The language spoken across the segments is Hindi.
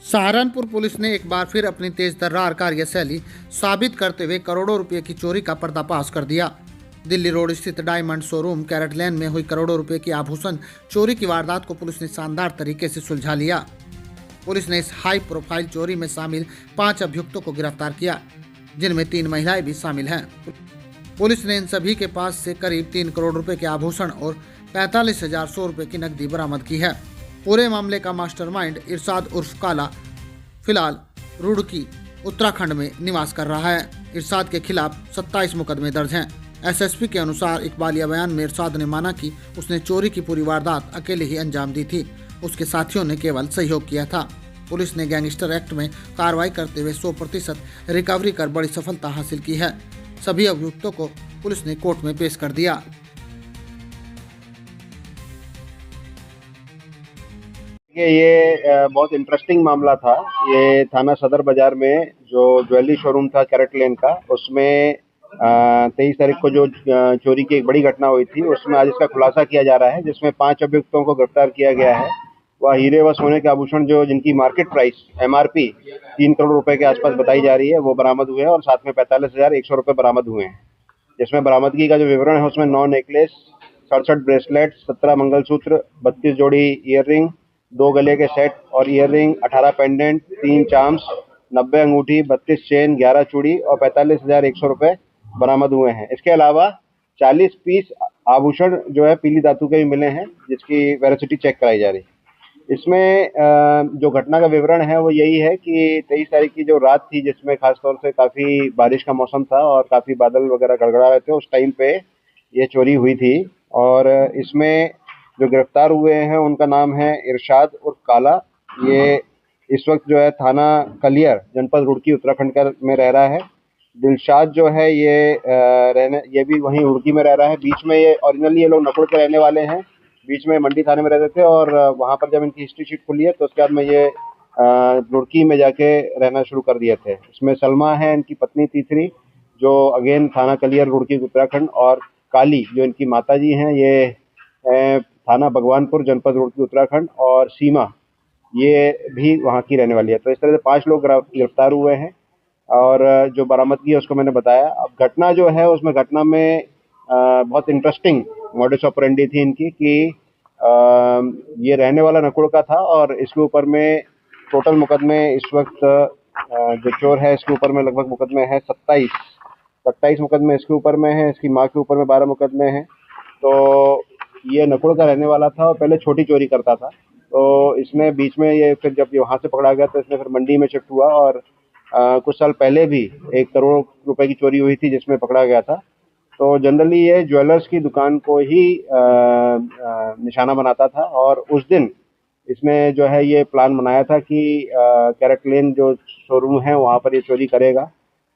सहारनपुर पुलिस ने एक बार फिर अपनी तेज तर्रार कार्यशैली साबित करते हुए करोड़ों रुपए की चोरी का पर्दाफाश कर दिया। दिल्ली रोड स्थित डायमंड शोरूम कैरेट लेन में हुई करोड़ों रुपए की आभूषण चोरी की वारदात को पुलिस ने शानदार तरीके से सुलझा लिया। पुलिस ने इस हाई प्रोफाइल चोरी में शामिल 5 अभियुक्तों को गिरफ्तार किया, जिनमें 3 महिलाएं भी शामिल हैं। पुलिस ने इन सभी के पास से करीब 3 करोड़ रुपए के आभूषण और 45,100 रुपए की नकदी बरामद की है। पूरे मामले का मास्टरमाइंड इरशाद उर्फ काला फिलहाल रुड़की उत्तराखंड में निवास कर रहा है। इरशाद के खिलाफ 27 मुकदमे दर्ज हैं। एसएसपी के अनुसार इकबालिया बयान में इरशाद ने माना कि उसने चोरी की पूरी वारदात अकेले ही अंजाम दी थी, उसके साथियों ने केवल सहयोग किया था। पुलिस ने गैंगस्टर एक्ट में कार्रवाई करते हुए 100% रिकवरी कर बड़ी सफलता हासिल की है। सभी अभियुक्तों को पुलिस ने कोर्ट में पेश कर दिया। ये बहुत इंटरेस्टिंग मामला था। ये थाना सदर बाजार में जो ज्वेलरी शोरूम था कैरेट लेन का, उसमें 23 तारीख को जो चोरी की एक बड़ी घटना हुई थी, उसमें आज इसका खुलासा किया जा रहा है, जिसमें 5 अभियुक्तों को गिरफ्तार किया गया है। वह हीरे व सोने के आभूषण जो जिनकी मार्केट प्राइस MRP 3 करोड़ रुपए के आसपास बताई जा रही है, वो बरामद हुए हैं और साथ में 45,100 रुपए बरामद हुए हैं। जिसमें बरामदगी का जो विवरण है, उसमें 9 नेकलेस, 67 ब्रेसलेट, 17 मंगलसूत्र, 32 जोड़ी ईयररिंग, 2 गले के सेट और ईयररिंग, 18 पेंडेंट, 3 चार्म्स, 90 अंगूठी, 32 चेन, 11 चूड़ी और 45,100 रुपए बरामद हुए हैं। इसके अलावा 40 पीस आभूषण जो है पीली धातु के भी मिले हैं, जिसकी वेरोसिटी चेक कराई जा रही है। इसमें जो घटना का विवरण है वो यही है कि 23 तारीख की जो रात थी, जिसमें खासतौर से काफ़ी बारिश का मौसम था और काफ़ी बादल वगैरह गड़गड़ा रहे थे, उस टाइम पे ये चोरी हुई थी। और इसमें जो गिरफ्तार हुए हैं उनका नाम है इरशाद उर्फ काला। ये इस वक्त जो है थाना कलियर जनपद रुड़की उत्तराखंड में रह रहा है। दिलशाद जो है ये भी वहीं रुड़की में रह रहा है। बीच में ये ओरिजिनली ये लोग नकुड़ के रहने वाले हैं, बीच में मंडी थाने में रहते थे और वहाँ पर जब इनकी हिस्ट्री शीट खुली है तो उसके बाद में ये रुड़की में जाके रहना शुरू कर दिए थे। इसमें सलमा है इनकी पत्नी तीसरी, जो अगेन थाना कलियर रुड़की उत्तराखंड, और काली जो इनकी माताजी हैं, ये थाना भगवानपुर जनपद रुड़की उत्तराखंड, और सीमा ये भी वहाँ की रहने वाली है। तो इस तरह से 5 लोग गिरफ्तार हुए हैं और जो बरामदगी है उसको मैंने बताया। अब घटना जो है, उसमें घटना में बहुत इंटरेस्टिंग मॉडस ऑपरेंडी थी इनकी कि ये रहने वाला नकुड़ का था और इसके ऊपर में टोटल मुकदमे इस वक्त जो चोर है इसके ऊपर में लगभग मुकदमे हैं 27 मुकदमे इसके ऊपर में है। इसकी माँ के ऊपर में 12 मुकदमे हैं। तो ये नकुड़ का रहने वाला था और पहले छोटी चोरी करता था। तो इसने बीच में ये फिर जब वहाँ से पकड़ा गया तो इसने फिर मंडी में शिफ्ट हुआ और कुछ साल पहले भी 1 करोड़ रुपए की चोरी हुई थी, जिसमें पकड़ा गया था। तो जनरली ये ज्वेलर्स की दुकान को ही निशाना बनाता था और उस दिन इसने जो है ये प्लान बनाया था कि कैरेट लेन जो शोरूम है वहाँ पर ये चोरी करेगा।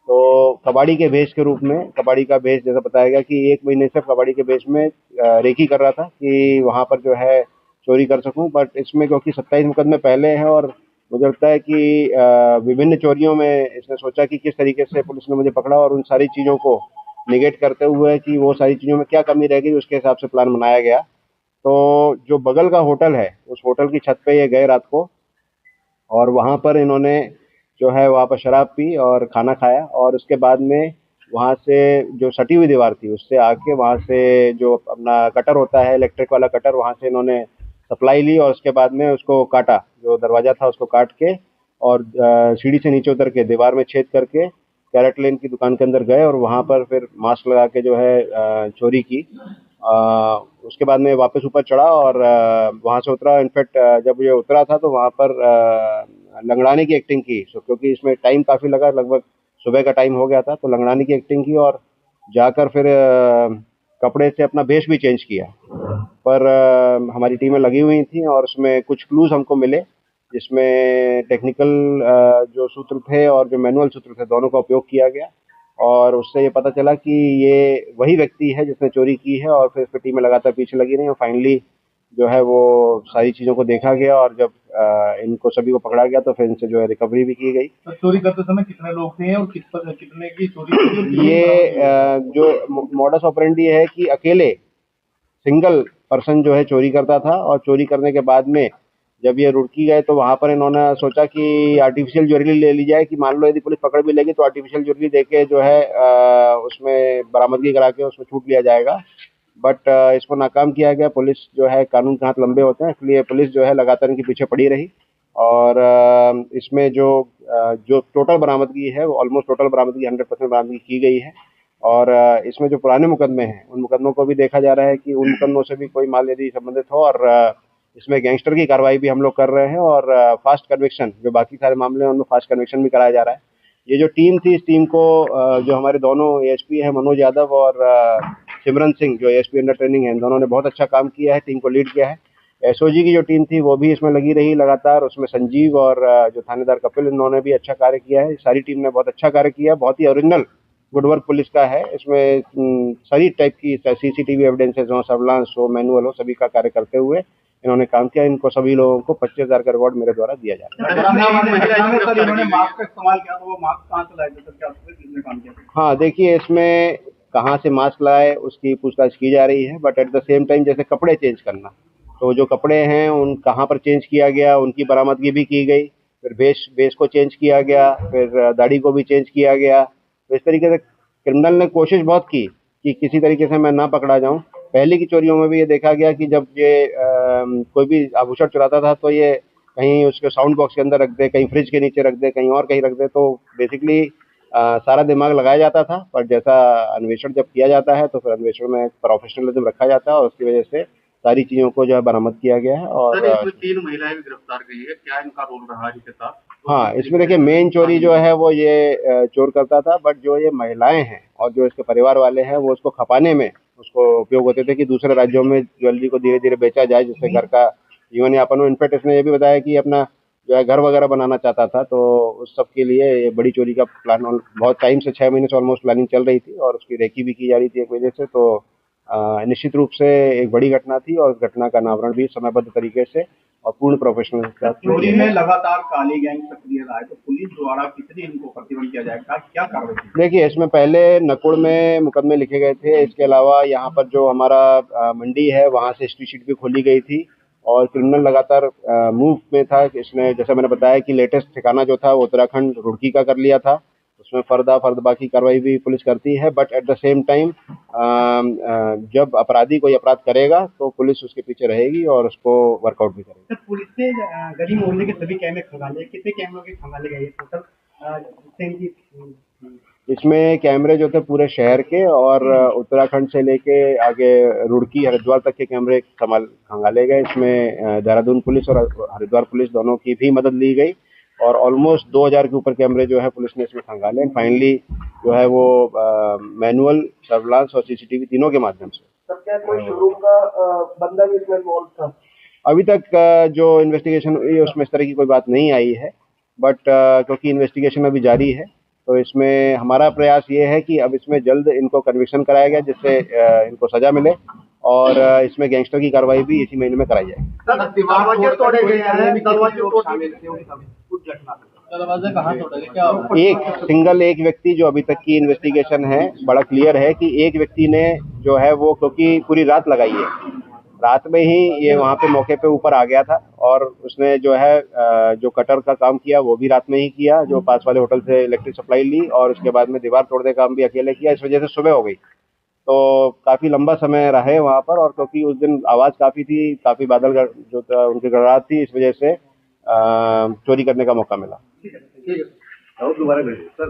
तो कबाड़ी के भेष के रूप में, कबाड़ी का भेष जैसा बताया गया कि 1 महीने से कबाड़ी के भेष में रेकी कर रहा था कि वहाँ पर जो है चोरी कर सकूं। बट इसमें क्योंकि 27 मुकदमे पहले हैं और मुझे लगता है कि विभिन्न चोरियों में इसने सोचा कि किस तरीके से पुलिस ने मुझे पकड़ा, और उन सारी चीज़ों को निगेट करते हुए कि वो सारी चीज़ों में क्या कमी रह गई, उसके हिसाब से प्लान बनाया गया। तो जो बगल का होटल है, उस होटल की छत पे ये गए रात को और वहाँ पर इन्होंने जो है वहाँ पर शराब पी और खाना खाया, और उसके बाद में वहाँ से जो सटी हुई दीवार थी उससे आके वहाँ से जो अपना कटर होता है, इलेक्ट्रिक वाला कटर, वहाँ से इन्होंने सप्लाई ली और उसके बाद में उसको काटा, जो दरवाज़ा था उसको काट के, और सीढ़ी से नीचे उतर के दीवार में छेद करके कैरेट लेन की दुकान के अंदर गए और वहाँ पर फिर मास्क लगा के जो है चोरी की। उसके बाद में वापस ऊपर चढ़ा और वहाँ से उतरा। इनफैक्ट जब ये उतरा था तो वहाँ पर लंगड़ाने की एक्टिंग की, क्योंकि इसमें टाइम काफ़ी लगा, लगभग सुबह का टाइम हो गया था। तो लंगड़ाने की एक्टिंग की और जाकर फिर कपड़े से अपना भेष भी चेंज किया। पर हमारी टीमें लगी हुई थी और उसमें कुछ क्लूज़ हमको मिले, जिसमें टेक्निकल जो सूत्र थे और जो मैनुअल सूत्र थे, दोनों का उपयोग किया गया और उससे ये पता चला कि ये वही व्यक्ति है जिसने चोरी की है। और फिर टीमें लगातार पीछे लगी रही और फाइनली जो है वो सारी चीज़ों को देखा गया और जब इनको सभी को पकड़ा गया तो फिर इनसे जो है रिकवरी भी की गई। तो चोरी करते समय कितने लोग थे और कितने की चोरी? ये जो मॉडस ऑपरेंडी है कि अकेले सिंगल पर्सन जो है चोरी करता था और चोरी करने के बाद में जब ये रुड़की गए तो वहाँ पर इन्होंने सोचा कि आर्टिफिशियल ज्वेलरी ले ली जाए, कि मान लो यदि पुलिस पकड़ भी लेगी तो आर्टिफिशियल ज्वेलरी देके जो है उसमें बरामदगी करा के उसमें छूट लिया जाएगा। बट इसको नाकाम किया गया। पुलिस जो है, कानून के हाथ लंबे होते हैं, इसलिए पुलिस जो है लगातार इनके पीछे पड़ी रही। और इसमें जो टोटल बरामदगी है वो ऑलमोस्ट टोटल बरामदगी 100% बरामदगी की गई है। और इसमें जो पुराने मुकदमे हैं उन मुकदमों को भी देखा जा रहा है कि उन मुकदमों से भी कोई माल यदि संबंधित हो, और इसमें गैंगस्टर की कार्रवाई भी हम लोग कर रहे हैं, और फास्ट कन्विक्शन, जो बाकी सारे मामले हैं उनमें फास्ट कन्विक्शन भी कराया जा रहा है। ये जो टीम थी, इस टीम को जो हमारे दोनों एएसपी हैं, मनोज यादव और सिमरन सिंह, जो एएसपी अंडर ट्रेनिंग है, इन दोनों ने बहुत अच्छा काम किया है, टीम को लीड किया है। एसओजी की जो टीम थी वो भी इसमें लगी रही लगातार, उसमें संजीव और जो थानेदार कपिल, इन्होंने भी अच्छा कार्य किया है। सारी टीम ने बहुत अच्छा कार्य किया, बहुत ही ओरिजिनल गुडवर्क पुलिस का है। इसमें सारी टाइप की सीसीटीवी एविडेंसेस हो, सर्विलांस हो, मैनुअल हो, सभी का कार्य करते हुए इन्होंने काम किया। इनको सभी लोगों को 25,000 का रिवॉर्ड मेरे द्वारा दिया जा रहा है। इन्होंने मास्क का इस्तेमाल किया, तो वो मास्क कहाँ से लाए थे सर? क्या किसने काम किया? हाँ, देखिए, इसमें कहाँ से मास्क लाए उसकी पूछताछ की जा रही है, but at the same time जैसे कपड़े चेंज करना, तो जो कपड़े हैं उन कहाँ पर चेंज किया गया, उनकी बरामदगी भी की गई। फिर बेस को चेंज किया गया, फिर दाढ़ी को भी चेंज किया गया। तो इस तरीके से क्रिमिनल ने कोशिश बहुत की कि किसी तरीके से मैं ना पकड़ा जाऊं। पहले की चोरियों में भी ये देखा गया कि जब ये कोई भी आभूषण चुराता था तो ये कहीं उसके साउंड बॉक्स के अंदर रख दे, कहीं फ्रिज के नीचे रख दे, कहीं और कहीं रख दे। तो बेसिकली सारा दिमाग लगाया जाता था, पर जैसा अन्वेषण जब किया जाता है तो फिर अन्वेषण में प्रोफेशनलिज्म रखा जाता है, और उसकी वजह से सारी चीज़ों को जो है बरामद किया गया है। और सर, इसमें 3 महिलाएं भी गिरफ्तार की है, क्या इनका रोल रहा है इसके साथ? हाँ, इसमें देखिए, मेन चोरी जो है वो ये चोर करता था, बट जो ये महिलाएं हैं और जो इसके परिवार वाले हैं वो उसको खपाने में उसको उपयोग होते थे कि दूसरे राज्यों में ज्वेलरी को धीरे धीरे बेचा जाए, जिससे घर का जीवन यापन हो। इनफैक्ट इसने ये भी बताया कि अपना जो है घर वगैरह बनाना चाहता था, तो उस सब के लिए ये बड़ी चोरी का प्लान बहुत टाइम से 6 महीने से ऑलमोस्ट प्लानिंग चल रही थी, और उसकी रेकी भी की जा रही थी एक वजह से। तो निश्चित रूप से एक बड़ी घटना थी, और घटना का अनावरण भी समयबद्ध तरीके से और पूर्ण प्रोफेशनल के साथ चोरी में लगातार काली गैंग सक्रिय रहा है, तो पुलिस द्वारा कितनी इनको प्रतिबंध किया जाएगा, क्या कार्रवाई की? देखिए, इसमें पहले नकुड़ में मुकदमे लिखे गए थे। इसके अलावा यहाँ पर जो हमारा मंडी है वहाँ से हिस्ट्री शीट भी खोली गई थी, और क्रिमिनल लगातार मूव में था। इसने, जैसे मैंने बताया कि लेटेस्ट ठिकाना जो था वो उत्तराखंड रुड़की का कर लिया था, उसमें फर्द बाकी कार्रवाई भी पुलिस करती है। But at the same time जब अपराधी कोई अपराध करेगा तो पुलिस उसके पीछे रहेगी और उसको वर्कआउट भी करेगी। सर, पुलिस ने गली मोहल्ले के सभी कैमरे खंगाले, कितने कैमरों के खंगाले गए टोटल? इसमें कैमरे जो थे पूरे शहर के और उत्तराखंड से लेके आगे रुड़की हरिद्वार तक के कैमरे खंगाले गए। इसमें देहरादून पुलिस और हरिद्वार पुलिस दोनों की भी मदद ली गई, और ऑलमोस्ट 2000 के ऊपर कैमरे जो है पुलिस ने इसमें खंगाले। एंड फाइनली जो है वो मैनुअल, सर्विलांस और सीसीटीवी तीनों के माध्यम से। सर, क्या कोई शोरूम का बंदा भी इसमें इन्वॉल्व था? अभी तक जो इन्वेस्टिगेशन हुई है उसमें इस तरह की कोई बात नहीं आई है, बट क्योंकि इन्वेस्टिगेशन अभी जारी है, तो इसमें हमारा प्रयास ये है कि अब इसमें जल्द इनको कन्विक्शन कराया गया, जिससे इनको सजा मिले, और इसमें गैंगस्टर की कार्रवाई भी इसी महीने में कराई जाएगी। दरवाजे तोड़े गए हैं, दरवाजे कहाँ तोड़े गए, क्या? एक व्यक्ति, जो अभी तक की इन्वेस्टिगेशन है बड़ा क्लियर है कि एक व्यक्ति ने जो है वो, क्योंकि पूरी रात लगाई है, रात में ही ये वहाँ पे मौके पे ऊपर आ गया था, और उसने जो है जो कटर का काम किया वो भी रात में ही किया, जो पास वाले होटल से इलेक्ट्रिक सप्लाई ली, और उसके बाद में दीवार तोड़ने का काम भी अकेले किया। इस वजह से सुबह हो गई, तो काफ़ी लंबा समय रहे वहाँ पर, और क्योंकि उस दिन आवाज़ काफ़ी थी, काफ़ी बादल जो था उनकी गड़गड़ाहट थी, इस वजह से चोरी करने का मौका मिला। ठीक है, दोबारा भेजिए सर।